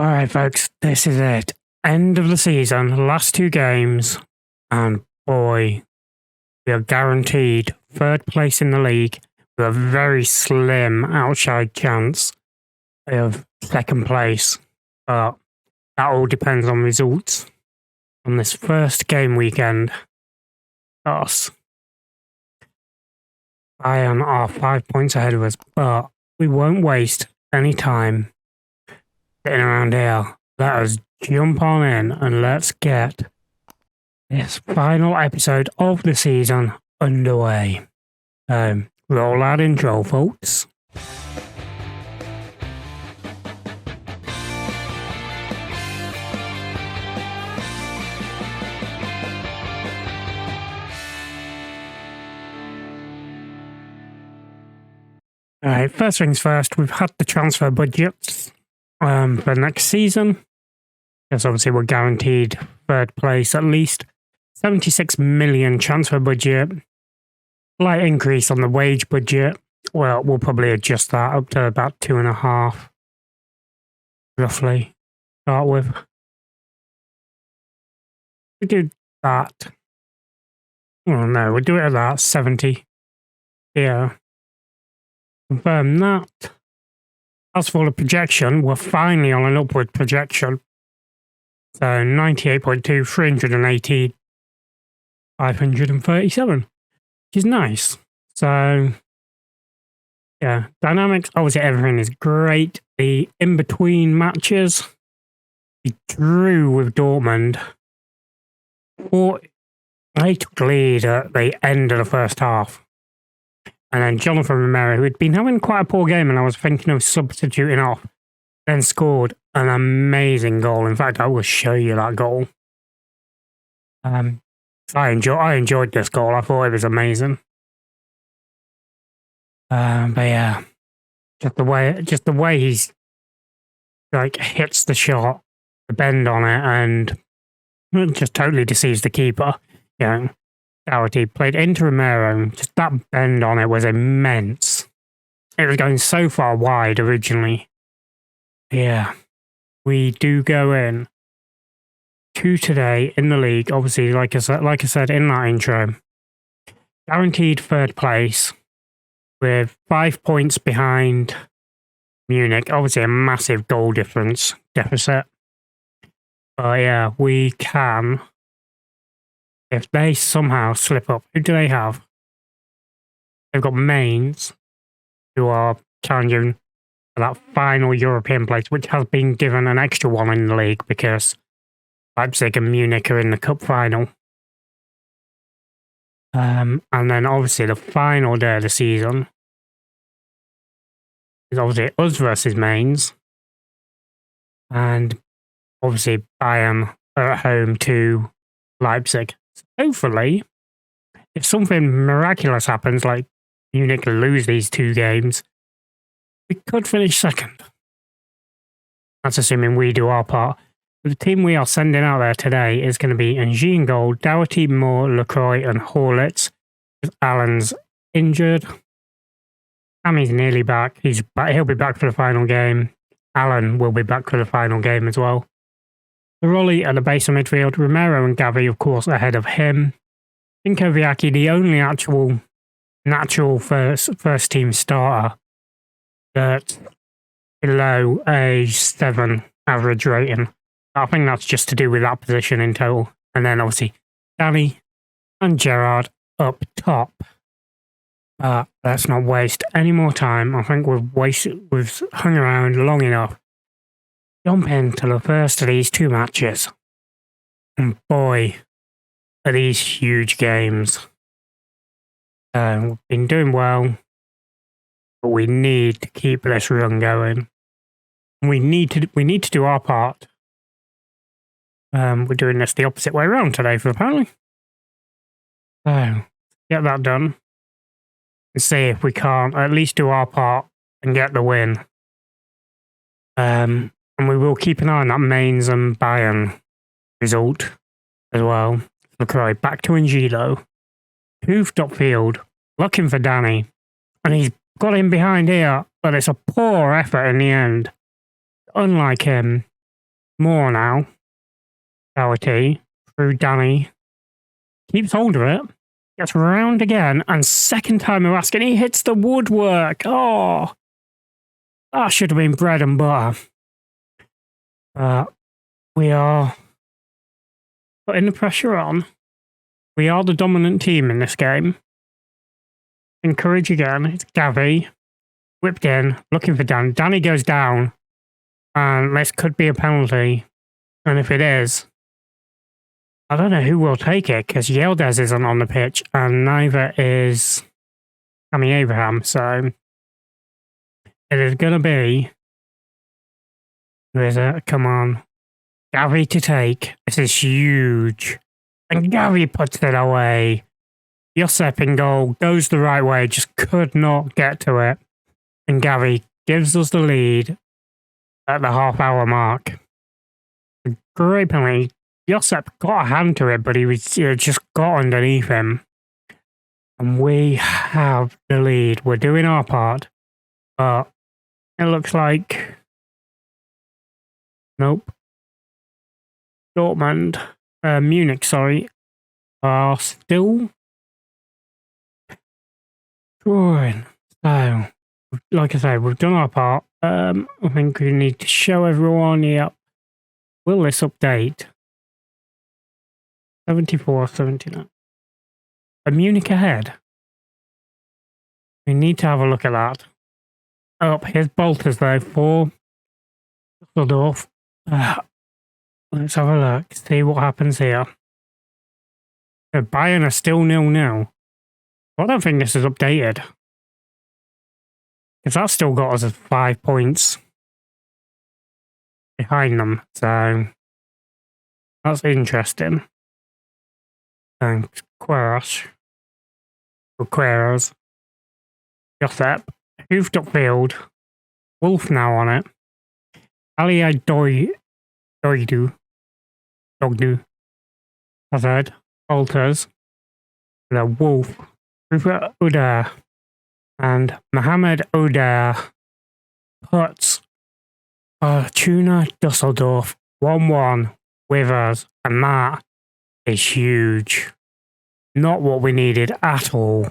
All right, folks, this is it. End of the season, last two games, and boy, we are guaranteed third place in the league with a very slim outside chance of second place. But that all depends on results on this first game weekend. Us. Bayern are 5 points ahead of us, but we won't waste any time sitting around here. Let us jump on in and let's get this final episode of the season underway. Roll that intro, folks. Alright, first things first, we've had the transfer budgets for next season. Because obviously we're guaranteed third place, at least 76 million transfer budget. Slight increase on the wage budget. Well, we'll probably adjust that up to about 2.5, roughly, start with. We do that. Oh no, we'll do it at that, 70. Yeah. Confirm that. As for the projection, we're finally on an upward projection. So 98.2, 380, 537, which is nice. So, yeah, dynamics, obviously everything is great. The in-between matches, we drew with Dortmund. They took the lead at the end of the first half. And then Jonathan Romero, who had been having quite a poor game and I was thinking of substituting off, then scored an amazing goal. In fact, I will show you that goal. I enjoyed this goal. I thought it was amazing. But yeah, just the way he's like hits the shot, the bend on it, and just totally deceives the keeper. Yeah. Doherty played into Romero, just that bend on it was immense. It was going so far wide originally. Yeah, we do go in to today in the league. Obviously, like I said in that intro, guaranteed third place with 5 points behind Munich. Obviously, a massive goal deficit. But yeah, we can. If they somehow slip up, who do they have? They've got Mainz, who are challenging for that final European place, which has been given an extra one in the league because Leipzig and Munich are in the cup final. And then obviously the final day of the season is obviously us versus Mainz. And obviously Bayern are at home to Leipzig. Hopefully, if something miraculous happens, like Munich lose these two games, we could finish second. That's assuming we do our part. The team we are sending out there today is going to be Ng in goal, Doherty, Moore, Lacroix, and Horlitz. Allen's injured. Tammy's nearly back. He'll be back for the final game. Allen will be back for the final game as well. Rolly at the base of midfield, Romero and Gavi, of course, ahead of him. Vinkoviaki, the only actual natural first team starter that's below a 7 average rating. I think that's just to do with that position in total. And then obviously Danny and Gerrard up top. But let's not waste any more time. I think we've hung around long enough. Jump into the first of these two matches. And boy, are these huge games. We've been doing well, but we need to keep this run going. We need to do our part. We're doing this the opposite way around today, for apparently. So, get that done. And see if we can't at least do our part and get the win. And we will keep an eye on that Mainz and Bayern result as well. LaCroix back to Angelo. Hoofed upfield, looking for Danny. And he's got him behind here, but it's a poor effort in the end. Unlike him, more now. Doherty through Danny. Keeps hold of it. Gets round again. And second time we're asking, he hits the woodwork. Oh, that should have been bread and butter. But we are putting the pressure on. We are the dominant team in this game. Encourage again. It's Gavi. Whipped in. Looking for Dan. Danny goes down. And this could be a penalty. And if it is, I don't know who will take it because Yildiz isn't on the pitch and neither is Tammy Abraham. So it is going to be, who is it? Come on. Gavi to take. This is huge. And Gavi puts it away. Josep in goal, goes the right way, just could not get to it. And Gavi gives us the lead at the half-hour mark. A great penalty. Josep got a hand to it, but he was just got underneath him. And we have the lead. We're doing our part. But it looks like... Nope. Dortmund, Munich, sorry, are still drawing. So, like I said, we've done our part. I think we need to show everyone, yep. Will this update? 74, 79. Are Munich ahead? We need to have a look at that. Up, here's Bolters though, for Düsseldorf. Let's have a look, see what happens here. Bayern are still 0-0. I don't think this is updated. Because that's still got us at 5 points behind them. So that's interesting. Thanks, Queiroz. Josep. Hoofed upfield. Wolf now on it. Ali Dogdu. Hazard. Bolters. The Wolf. Rupert Uda. And Mohamed Uda puts Fortuna Düsseldorf 1-1 with us. And that is huge. Not what we needed at all.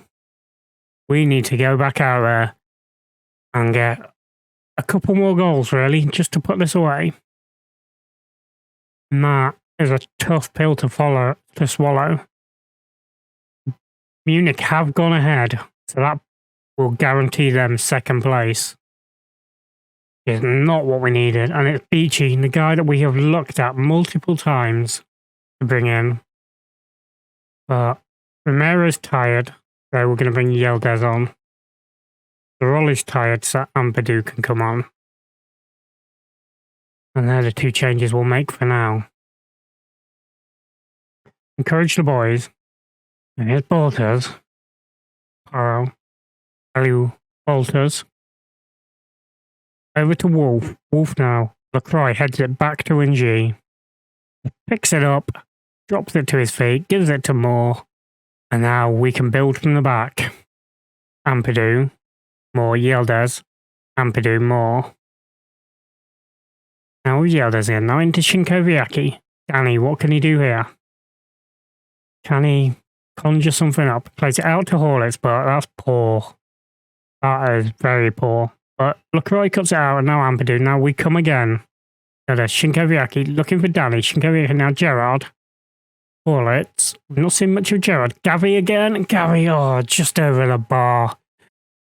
We need to go back out there and get a couple more goals, really, just to put this away. And that is a tough pill to swallow. Munich have gone ahead, so that will guarantee them second place. It's not what we needed, and it's Beachy, the guy that we have looked at multiple times to bring in. But Romero's tired, so we're going to bring Yildiz on. Zaroli's tired, so Ampadu can come on. And they're the two changes we'll make for now. Encourage the boys. And here's Bolters. Paro. Aliu. Bolters. Over to Wolf. Wolf now. Lacroix heads it back to NG. Picks it up. Drops it to his feet. Gives it to Moore. And now we can build from the back. Ampadu. More Yildiz. Ampadu. More. Now Yildiz in. Now into Shinkoviaki. Danny, what can he do here? Can he conjure something up? Plays it out to Horlicks, but that's poor. That is very poor. But LaCroix cuts it out, and now Ampadu. Now we come again. Shinkoviaki looking for Danny. Shinkoviaki now Gerard. Horlicks. We've not seen much of Gerard. Gavi again. Gavi, oh, just over the bar.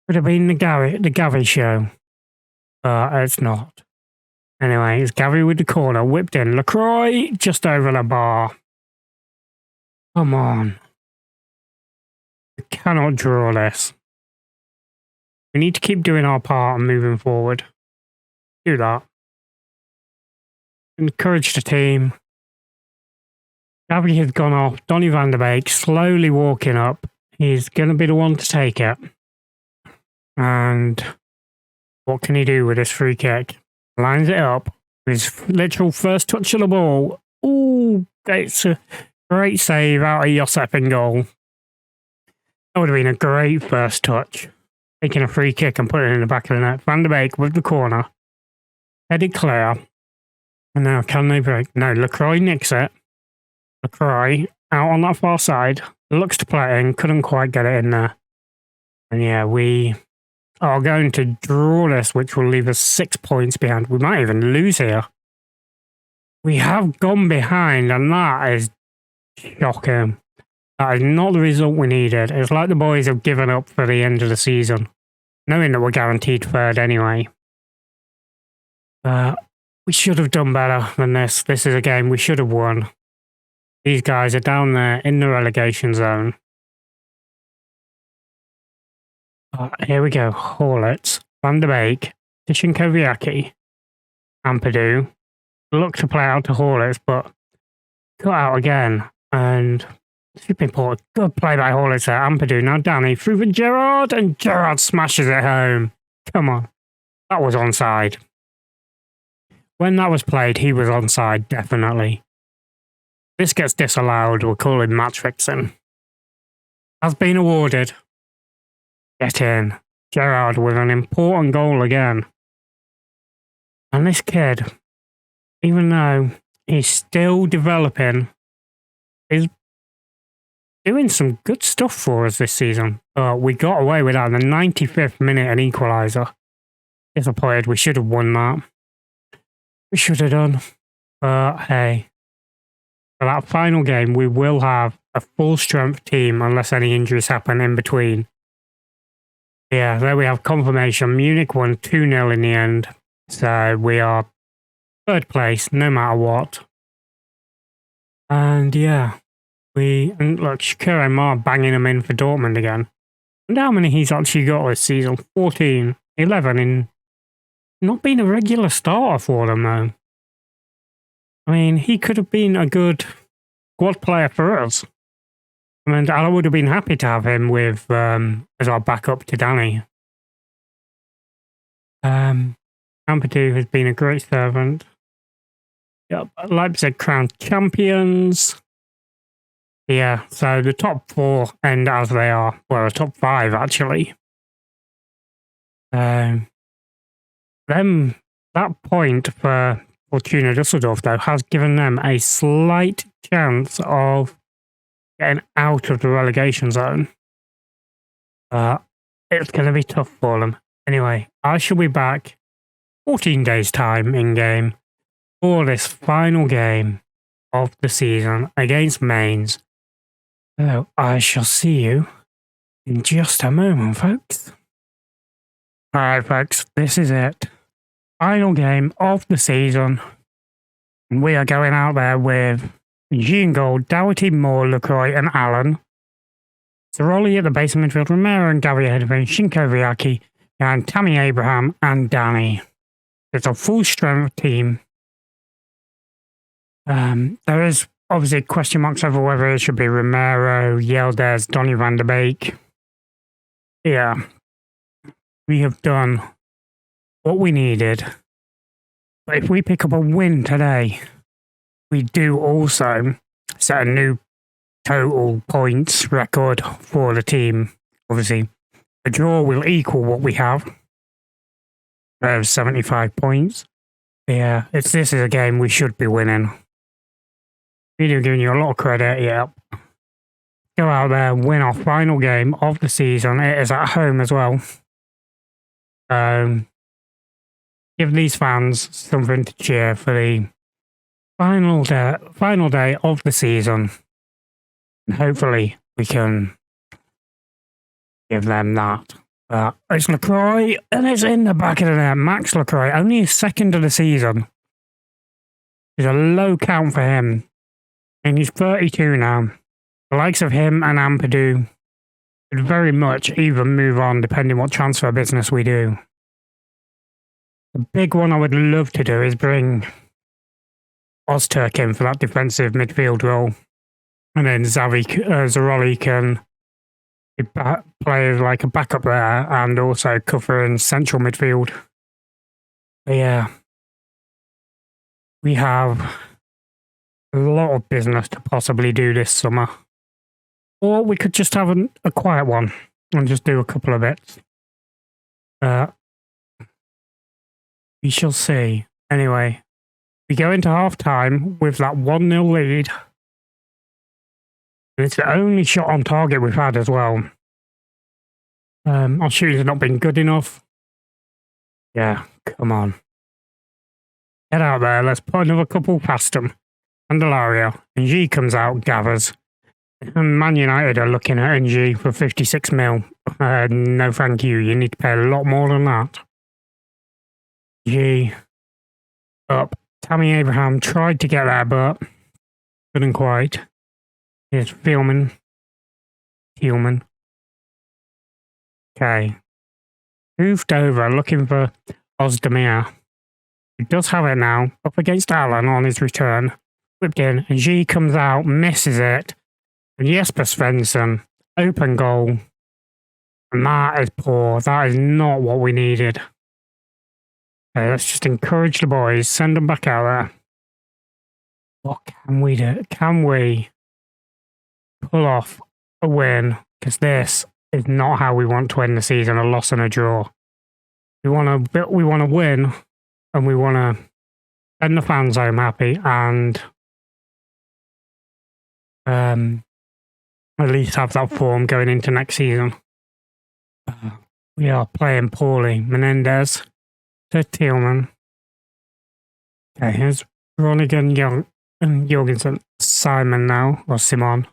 Could have been the Gavi show. But it's not. Anyway, it's Gavi with the corner. Whipped in. LaCroix just over the bar. Come on. We cannot draw this. We need to keep doing our part and moving forward. Do that. Encourage the team. Gavi has gone off. Donny van der Beek slowly walking up. He's going to be the one to take it. And what can he do with this free kick? Lines it up. His literal first touch of the ball. Ooh, it's a great save out of Josep in goal. That would have been a great first touch. Taking a free kick and putting it in the back of the net. Van der Beek with the corner. Headed clear. And now, can they break? No, LaCroix nicks it. LaCroix out on that far side. Looks to play it in. Couldn't quite get it in there. And yeah, we are going to draw this, which will leave us 6 points behind. We might even lose here. We have gone behind, and that is shocking. That is not the result we needed. It's like the boys have given up for the end of the season, knowing that we're guaranteed third anyway. We should have done better than this. This is a game we should have won. These guys are down there in the relegation zone. Here we go. Horlitz, Van der Beek, Tishinkoviaki, Ampadu. Look to play out to Horlitz, but cut out again. And super important. Good play by Horlitz there. Ampadu. Now Danny through for Gerrard, and Gerrard smashes it home. Come on. That was onside. When that was played, he was onside, definitely. This gets disallowed. We'll call him match fixing. Has been awarded. Get in. Gerrard with an important goal again. And this kid, even though he's still developing, is doing some good stuff for us this season. We got away with that in the 95th minute, an equaliser. Disappointed. We should have won that. We should have done. But hey, for that final game, we will have a full-strength team unless any injuries happen in between. Yeah, there we have confirmation. Munich won 2-0 in the end. So we are third place, no matter what. And yeah, and look, Shakira Mar banging him in for Dortmund again. And how many he's actually got this season? 14, 11 in not being a regular starter for them, though. I mean, he could have been a good squad player for us. I mean, I would have been happy to have him with as our backup to Danny. Ampadu has been a great servant. Yep, Leipzig crowned champions. Yeah, so the top four end as they are. Well, the top five, actually. That point for Fortuna Düsseldorf, though, has given them a slight chance of getting out of the relegation zone. It's going to be tough for them. Anyway, I shall be back 14 days' time in-game for this final game of the season against Mainz. So I shall see you in just a moment, folks. Alright, folks, this is it. Final game of the season. We are going out there with Jean Gold, Dougherty, Moore, LaCroix, and Allen. Zaroli at the base of midfield, Romero and Gavia ahead of him, Shinkoviaki, and Tammy Abraham and Danny. It's a full-strength team. There is obviously question marks over whether it should be Romero, Yildiz, Donny van der Beek. Yeah. We have done what we needed. But if we pick up a win today, we do also set a new total points record for the team. Obviously, a draw will equal what we have. 75 points. Yeah, this is a game we should be winning. Really giving you a lot of credit, yeah. Go out there, win our final game of the season. It is at home as well. Give these fans something to cheer for the final day of the season. And hopefully we can give them that. It's LaCroix, and it's in the back of the net. Max LaCroix, only his second of the season. It's a low count for him. And he's 32 now. The likes of him and Ampadu could very much even move on depending what transfer business we do. The big one I would love to do is bring Ozturk in for that defensive midfield role. And then Zaroli can play like a backup there and also cover in central midfield. But yeah, we have a lot of business to possibly do this summer. Or we could just have a quiet one and just do a couple of bits. We shall see. Anyway, We go into half-time with that 1-0 lead. And it's the only shot on target we've had as well. Our shooting's not been good enough. Yeah, come on. Get out there, let's put another couple past them. Candelario. NG comes out, gathers. And Man United are looking at NG for 56 mil. No thank you, you need to pay a lot more than that. G. Up. Tammy Abraham tried to get there, but couldn't quite. Here's Thielman. Okay. Moved over, looking for Ozdemir. He does have it now, up against Allen on his return. Whipped in, and G comes out, misses it. And Jesper Svensson, open goal. And that is poor. That is not what we needed. Okay, let's just encourage the boys, send them back out there. What can we do? Can we pull off a win? Because this is not how we want to end the season, a loss and a draw. We want to win, and we want to send the fans home happy, and at least have that form going into next season. We are playing poorly. Menendez to Thielman. Okay, here's Ronigan and Jorgensen. Simon now, or Simon.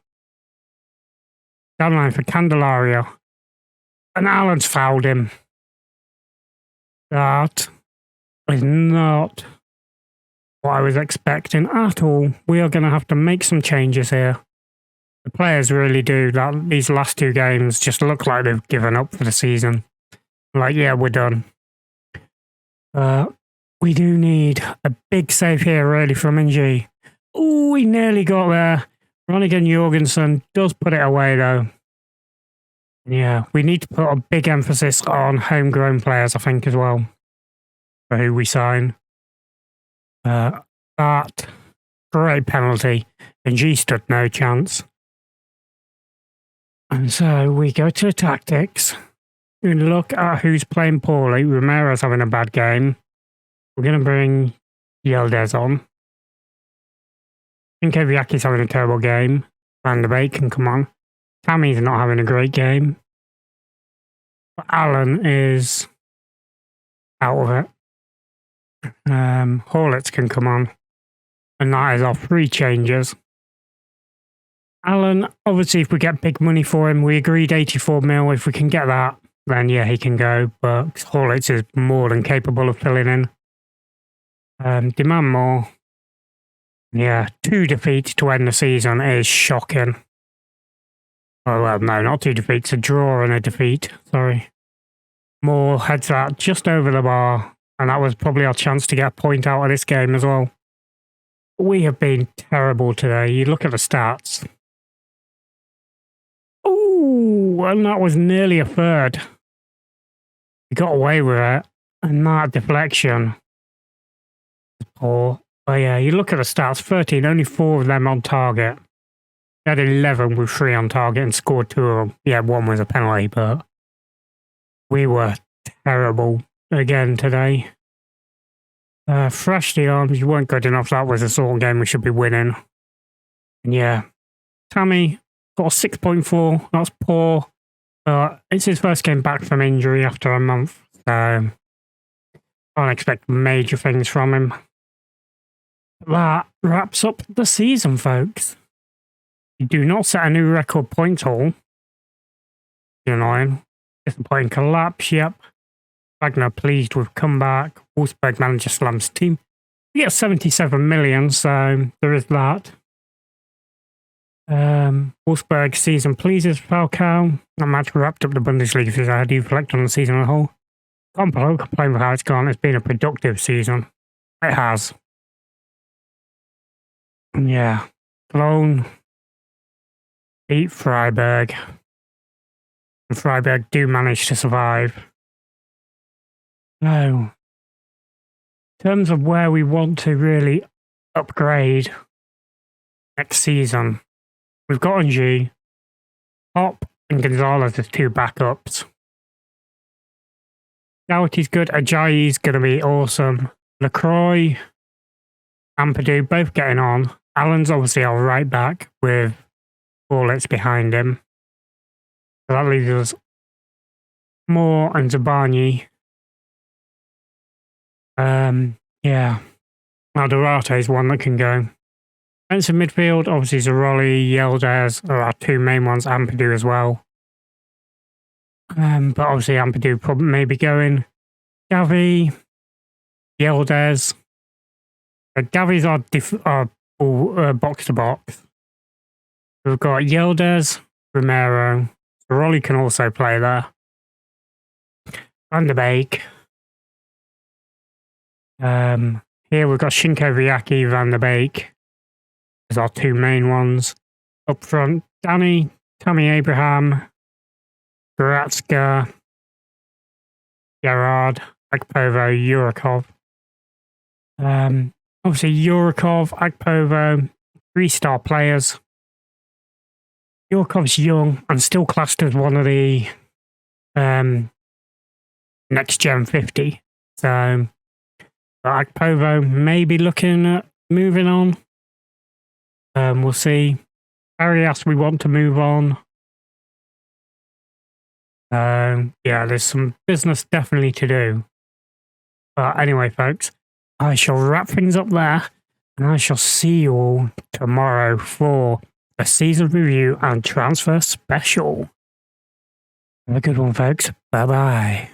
Downline for Candelario. And Allen's fouled him. That is not what I was expecting at all. We are going to have to make some changes here. The players really do. These last two games just look like they've given up for the season. Like, yeah, we're done. We do need a big save here, really, from NG. Oh, we nearly got there. Ronigan Jorgensen does put it away, though. Yeah, we need to put a big emphasis on homegrown players, I think, as well, for who we sign. That great penalty. NG stood no chance. And so we go to tactics. We look at who's playing poorly. Romero's having a bad game. We're going to bring Yildiz on. I think Oviaki's having a terrible game. Van der Beek can come on. Tammy's not having a great game. But Allen is out of it. Horlitz can come on. And that is our 3 changes. Allen, obviously, if we get big money for him, we agreed 84 mil. If we can get that, then yeah, he can go. But Horlitz is more than capable of filling in. Demand more. Yeah, 2 defeats to end the season is shocking. Oh, well, no, not 2 defeats, a draw and a defeat. Sorry. Moore heads that just over the bar, and that was probably our chance to get a point out of this game as well. We have been terrible today. You look at the stats. Ooh, and that was nearly a third. We got away with it, and that deflection is poor. But yeah, you look at the stats, 13, only 4 of them on target. We had 11 with 3 on target and scored 2 of them. Yeah, 1 was a penalty, but we were terrible again today. Thrash the arms, you weren't good enough. That was the sort of game we should be winning. And yeah, Tammy got a 6.4. That's poor. But it's his first game back from injury after a month. So can't expect major things from him. That wraps up the season, folks. You do not set a new record point haul. Annoying. Disappointing collapse, yep. Wagner pleased with comeback. Wolfsburg manager slams team. We get 77 million, so there is that. Wolfsburg season pleases Falcao. That match wrapped up the Bundesliga season. How do you reflect on the season as a whole? Can't complain with how it's gone. It's been a productive season. It has. Yeah. Cologne beat Freiburg. And Freiburg do manage to survive. So, in terms of where we want to really upgrade next season, we've got NG, Pop, and Gonzalez as 2 backups. Doughty's good. Ajayi's going to be awesome. LaCroix, Ampadu, both getting on. Allen's obviously our right back with Bullets behind him. So that leaves us Moore and Zabani. Yeah. Alderate is one that can go. Defensive midfield, obviously Zaroli, Yildiz are our two main ones, Ampadu as well. But obviously Ampadu probably may be going. Gavi, Yildiz. Gavi's our box to box. We've got Yildiz, Romero. Zaroli can also play there. Van der Beek. Here we've got Shinko Vyaki, Van der Beek as our two main ones. Up front, Danny, Tammy Abraham, Goretzka, Gerard, Akpovo, Yurikov. Obviously Yurikov, Akpovo, 3-star players. Yurikov's young and still classed as one of the next gen 50. So Akpovo may be looking at moving on. We'll see. Arias, we want to move on. Yeah, there's some business definitely to do. But anyway, folks, I shall wrap things up there, and I shall see you all tomorrow for a season review and transfer special. Have a good one, folks. Bye-bye.